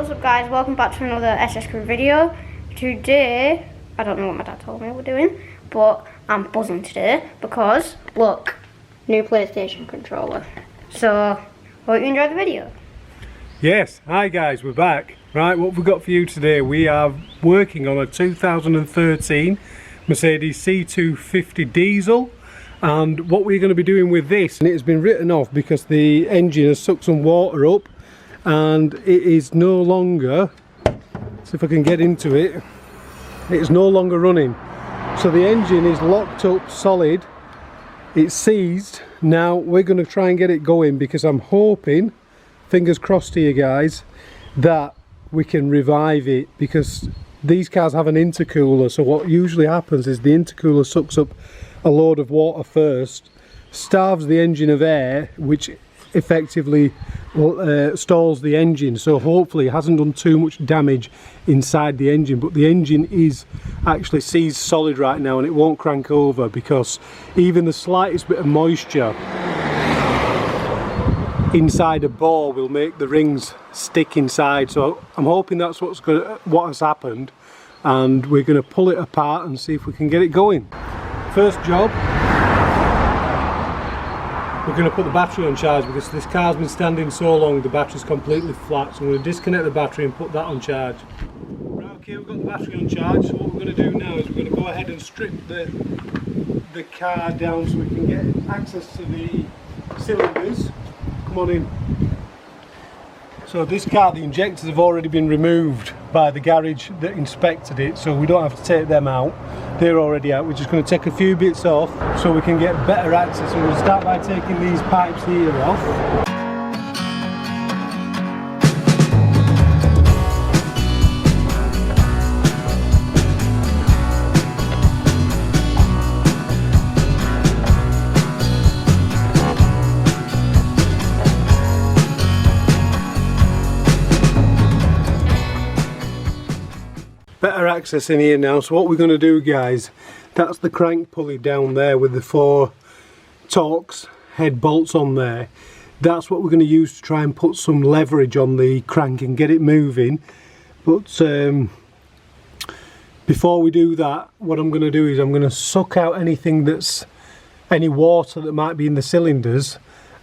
What's up guys, welcome back to another SS Crew video. Today, I don't know what my dad told me we're doing, but I'm buzzing today because, look, new PlayStation controller. So, hope you enjoy the video. Yes, hi guys, we're back. Right, what we've got for you today, we are working on a 2013 Mercedes C250 diesel. And what we're going to be doing with this, and it has been written off because the engine has sucked some water up and it is no longer, see if I can get into it, it's no longer running. So the engine is locked up solid, it's seized. Now we're going to try and get it going because I'm hoping, fingers crossed to you guys, that we can revive it, because these cars have an intercooler. So what usually happens is the intercooler sucks up a load of water first, starves the engine of air, which effectively stalls the engine. So hopefully it hasn't done too much damage inside the engine, but the engine is actually seized solid right now and it won't crank over, because even the slightest bit of moisture inside a bore will make the rings stick inside. So I'm hoping that's what has happened, and we're going to pull it apart and see if we can get it going. First job, we're going to put the battery on charge because this car's been standing so long the battery's completely flat. So I'm going to disconnect the battery and put that on charge. Right, okay, we've got the battery on charge. So what we're going to do now is we're going to go ahead and strip the car down so we can get access to the cylinders. Come on in. So this car, the injectors have already been removed by the garage that inspected it, so we don't have to take them out. They're already out. We're just going to take a few bits off so we can get better access. And we'll start by taking these pipes here off. Better access in here now. So what we're going to do, guys, that's the crank pulley down there with the 4 Torx head bolts on there. That's what we're going to use to try and put some leverage on the crank and get it moving. But before we do that, what I'm going to do is I'm going to suck out any water that might be in the cylinders,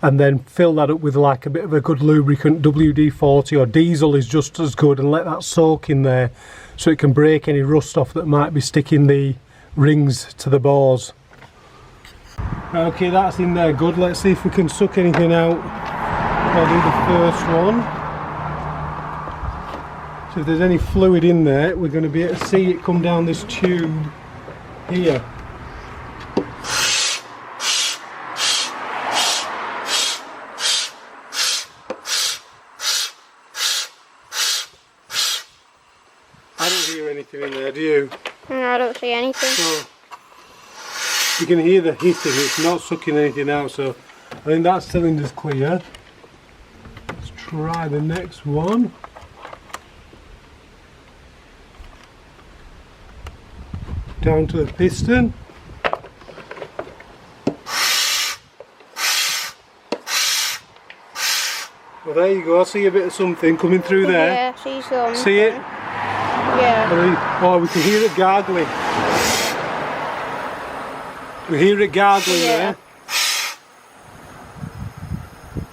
and then fill that up with like a bit of a good lubricant. WD-40 or diesel is just as good, and let that soak in there so it can break any rust off that might be sticking the rings to the bores. Okay, that's in there good. Let's see if we can suck anything out. I'll do the first one. So if there's any fluid in there, we're going to be able to see it come down this tube here. I don't hear anything in there, do you? No, I don't see anything. So you can hear the hitting, it's not sucking anything out, so I think that cylinder's clear. Let's try the next one. Down to the piston. Well, there you go, I see a bit of something coming through there. Yeah, see some. See it? Yeah. Oh, we can hear it gargling. We hear it gargling there.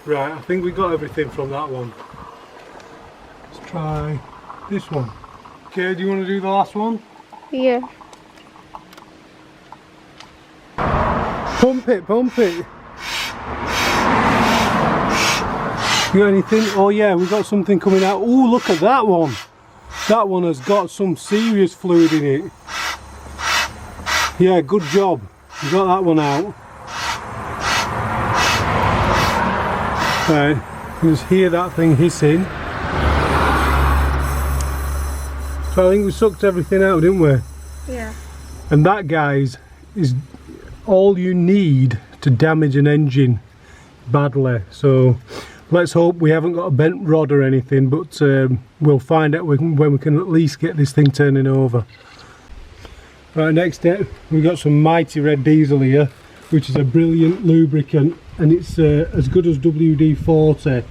Right, I think we got everything from that one. Let's try this one. Okay, do you want to do the last one? Yeah. Pump it, pump it. You got anything? Oh yeah, we've got something coming out. Oh, look at that one. That one has got some serious fluid in it. Yeah, good job. You got that one out. Right, you just hear that thing hissing. So I think we sucked everything out, didn't we? Yeah. And that, guys, is all you need to damage an engine badly. So let's hope we haven't got a bent rod or anything, but we'll find out when we can at least get this thing turning over. Right, next step, we've got some Mighty Red diesel here, which is a brilliant lubricant, and it's as good as WD-40,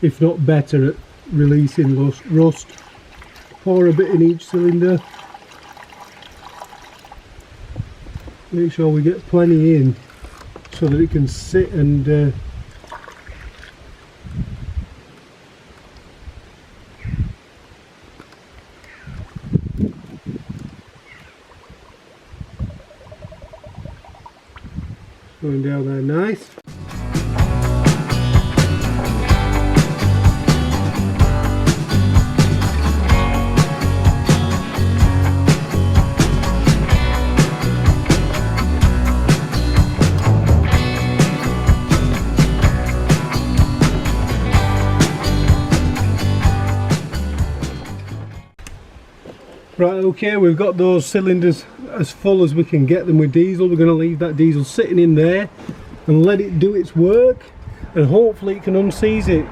if not better, releasing rust. Pour a bit in each cylinder. Make sure we get plenty in so that it can sit and going down there nice. Right, okay, we've got those cylinders as full as we can get them with diesel. We're going to leave that diesel sitting in there and let it do its work, and hopefully it can unseize it.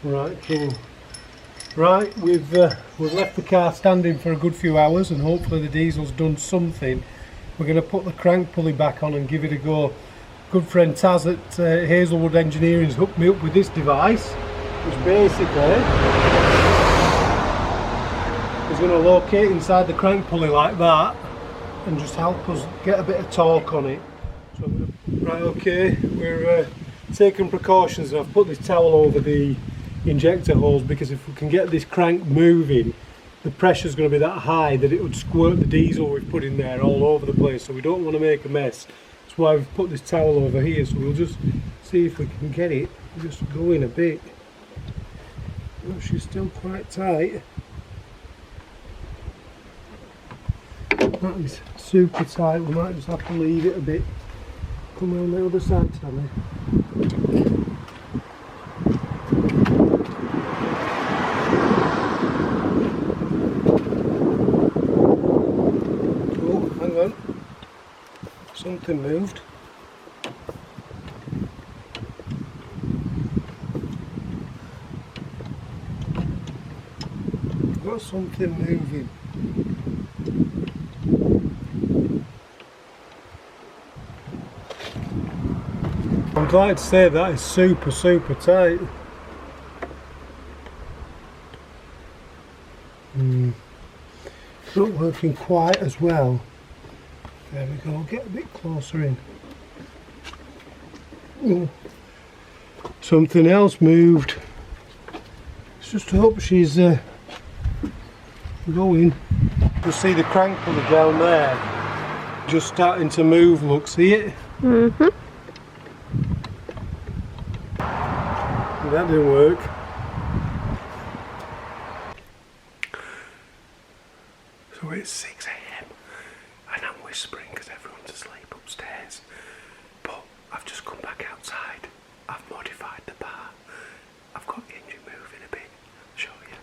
Right, cool. Right, we've left the car standing for a good few hours, and hopefully the diesel's done something. We're going to put the crank pulley back on and give it a go. Good friend Taz at Hazelwood Engineering's hooked me up with this device, which basically is going to locate inside the crank pulley like that and just help us get a bit of torque on it. So right, okay, we're taking precautions. I've put this towel over the injector holes because if we can get this crank moving, the pressure is going to be that high that it would squirt the diesel we've put in there all over the place, so we don't want to make a mess. That's why we've put this towel over here, so we'll just see if we can get it just going a bit. Oh, she's still quite tight. That is super tight. We might just have to leave it a bit. Come around the other side, Tammy. Oh, hang on. Something moved. Got something moving. I'm glad to say that is super tight. Not working quite as well. There we go, get a bit closer in. Oh. Something else moved. Let's just hope she's going. You see the crank pulley down there just starting to move, look, see it? Mm-hmm. That didn't work. So it's 6 AM and I'm whispering because everyone's asleep upstairs, but I've just come back outside. I've modified the bar. I've got the engine moving a bit. I'll show you.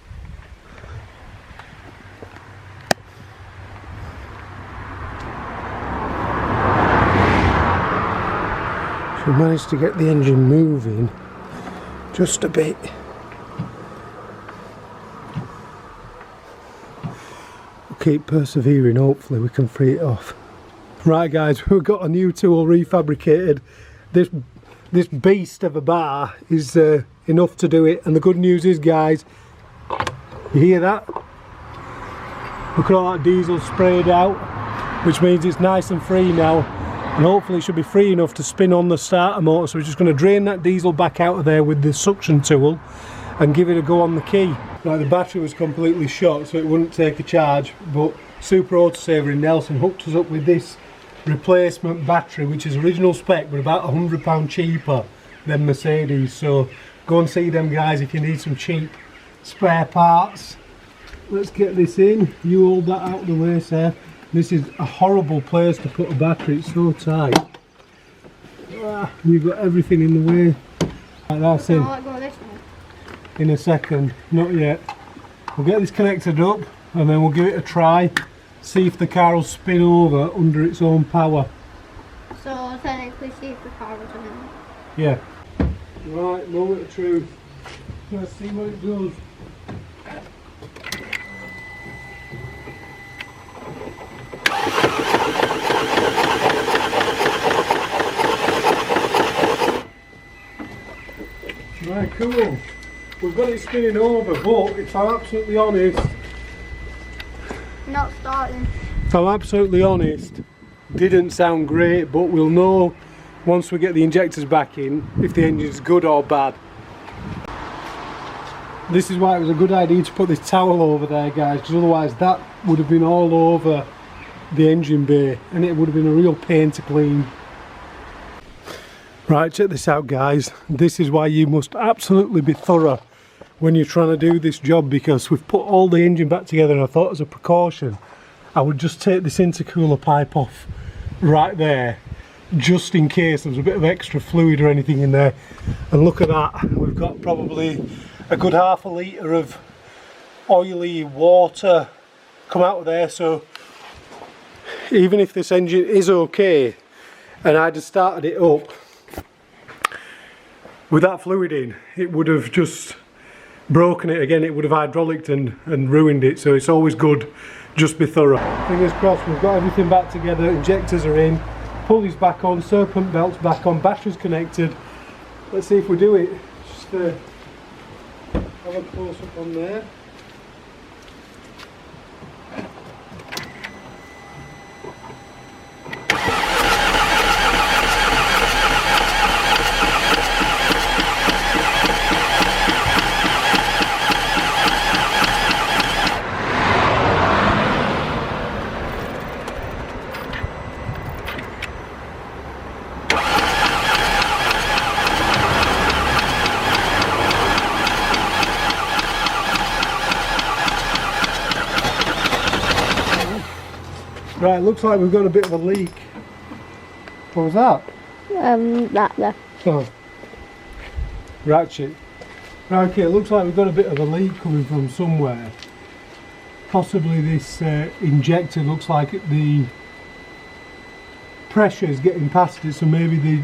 So we managed to get the engine moving just a bit. We'll keep persevering, hopefully we can free it off. Right guys, we've got a new tool refabricated. This beast of a bar is enough to do it, and the good news is, guys, you hear that? Look at all that diesel sprayed out, which means it's nice and free now. And hopefully it should be free enough to spin on the starter motor, so we're just going to drain that diesel back out of there with the suction tool and give it a go on the key. Now the battery was completely shot, so it wouldn't take a charge, but Super Autosaver in Nelson hooked us up with this replacement battery, which is original spec but about £100 cheaper than Mercedes, so go and see them guys if you need some cheap spare parts. Let's get this in. You hold that out of the way, Seth. This is a horrible place to put a battery, it's so tight. You've got everything in the way. Right, that's in. In a second, not yet. We'll get this connected up and then we'll give it a try, see if the car will spin over under its own power. So technically see if the car will turn on. Yeah. Right, moment of truth. Let's see what it does. Right, Right, cool. We've got it spinning over, but if I'm absolutely honest, Not starting. if I'm absolutely honest, didn't sound great, but we'll know once we get the injectors back in if the engine's good or bad. This is why it was a good idea to put this towel over there, guys, because otherwise that would have been all over the engine bay and it would have been a real pain to clean. Right, check this out, guys. This is why you must absolutely be thorough when you're trying to do this job, because we've put all the engine back together and I thought as a precaution I would just take this intercooler pipe off right there just in case there was a bit of extra fluid or anything in there. And look at that, we've got probably a good half a litre of oily water come out of there. So even if this engine is okay and I just started it up with that fluid in, it would have just broken it again, it would have hydraulicked and ruined it. So it's always good, just be thorough. Fingers crossed, we've got everything back together, injectors are in, pulleys back on, serpent belts back on, batteries connected. Let's see if we do it. Just have a close up on there. Right, looks like we've got a bit of a leak. What was that? That there. Oh. Ratchet. Right, okay, it looks like we've got a bit of a leak coming from somewhere. Possibly this injector, looks like the pressure is getting past it, so maybe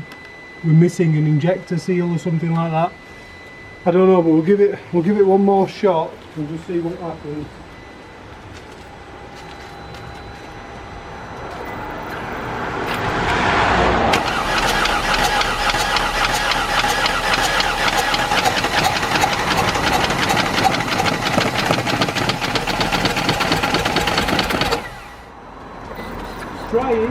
we're missing an injector seal or something like that. I don't know, but we'll give it one more shot and just see what happens. Trying.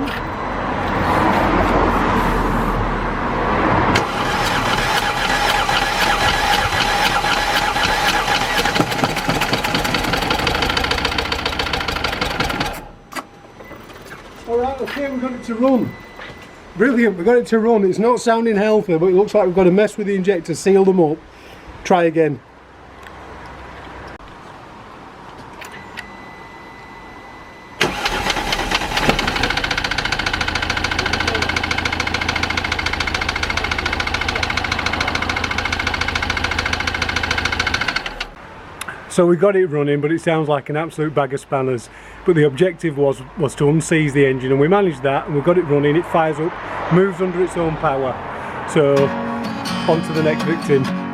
Alright, okay, we've got it to run. Brilliant, we've got it to run. It's not sounding healthy, but it looks like we've got to mess with the injector, seal them up, try again. So we got it running, but it sounds like an absolute bag of spanners. But the objective was to unseize the engine, and we managed that, and we got it running. It fires up, moves under its own power. So on to the next victim.